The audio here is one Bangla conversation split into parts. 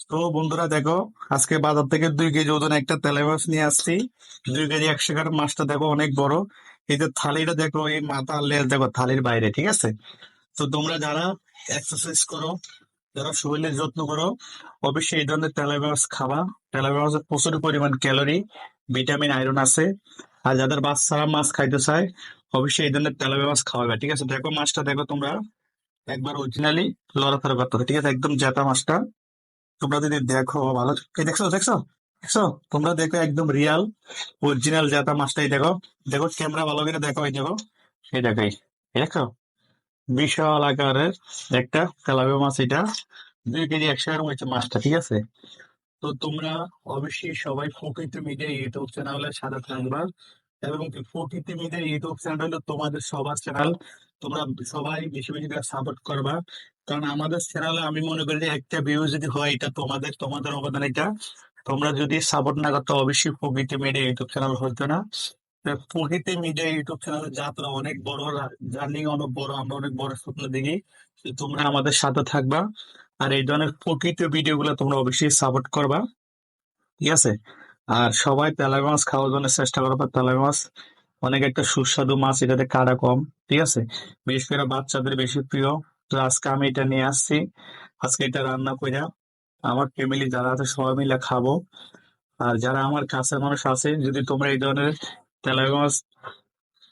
তো বন্ধুরা দেখো, আজকে বাজার থেকে 2 কেজি ওজন একটা তেলে মাছ নিয়ে আসছি। 2 কেজি 100 গ্রাম মাছটা দেখো অনেক বড়। এই যে থালিটা দেখো, এই মাথা আর লেজ দেখো থালির বাইরে, ঠিক আছে? তো তোমরা যারা এক্সারসাইজ করো, যারা শরীরের যত্ন করো, অবশ্যই এই ধরনের তেলে মাছ খাবা। তেলে মাছে প্রচুর পরিমাণ ক্যালোরি, ভিটামিন, আয়রন আছে। আর যাদের বাচ্চারা মাছ খাইতে চায়, অবশ্যই এই ধরনের তেলে মাছ খাওয়াবে, ঠিক আছে? দেখো মাছটা দেখো তোমরা, একবার অরিজিনালি লড়াফড়া করতে হবে, ঠিক আছে? একদম জেতা মাছটা। তোমরা যদি দেখো ভালো, এই দেখছো দেখছো দেখছো, তোমরা দেখো একদম রিয়াল অরিজিনাল জাতা মাছটাই দেখো। দেখো ক্যামেরা ভালো করে দেখো, এই দেখো, এই দেখাই, এই দেখো, বিশাল আকারের একটা তেলাপিয়া মাছ এটা। 2 কেজি 100 গ্রাম হচ্ছে মাছটা, ঠিক আছে? তো তোমরা অবশ্যই সবাই প্রকৃতি মিডিয়া ইউটিউব চ্যানেলের সাথে থাকবা। এবং কি প্রকৃতি মিডিয়া ইউটিউব চ্যানেল হলো তোমাদের সবার চ্যানেল। তোমরা সবাই বেশি বেশি করে সাপোর্ট করবা। কারণ আমাদের চ্যানেলে আমি মনে করি যে একটা ভিউ যদি হয়, এটা তোমাদের অবদান এটা। তোমরা যদি সাপোর্ট না করতে, অবশ্যই প্রকৃতি মিডিয়া ইউটিউব চ্যানেল হতো না। তো প্রকৃতি মিডিয়া ইউটিউব চ্যানেলের যাত্রা অনেক বড়, জার্নি অনেক বড়, আমরা অনেক বড় স্বপ্ন দেখি। তো তোমরা আমাদের সাথে থাকবা। আর এই ধরনের প্রকৃত ভিডিও গুলো তোমরা অবশ্যই সাপোর্ট করবা, ঠিক আছে? আর সবাই তেলাপিয়া মাছ খাওয়ার জন্য চেষ্টা করবা। তেলাপিয়া মাছ অনেক একটা সুস্বাদু মাছ, এটাতে কাঁটা কম, ঠিক আছে? বিশেষ করে বাচ্চাদের বেশি প্রিয়। তো আজকে আমি এটা নিয়ে আসছি। আজকে এটা রান্না কইরা আমার ফ্যামিলি যারা আছে সবাই মিলে খাবো। আর যারা আমার কাছের মানুষ আছে, যদি তোমরা এই ধরনের তেলাপিয়া মাছ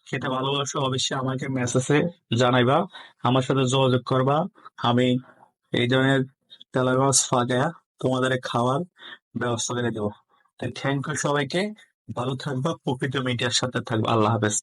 খেতে ভালোবাসো, অবশ্যই আমাকে মেসেজে জানাইবা, আমার সাথে যোগাযোগ করবা। আমি এই ধরনের তেলাপিয়া মাছ ফাঁকা তোমাদের খাওয়ার ব্যবস্থা করে দেবো। তাই থ্যাংক ইউ সবাইকে। ভালো থাকবা, প্রকৃত মিডিয়ার সাথে থাকবা। আল্লাহ হাফেজ।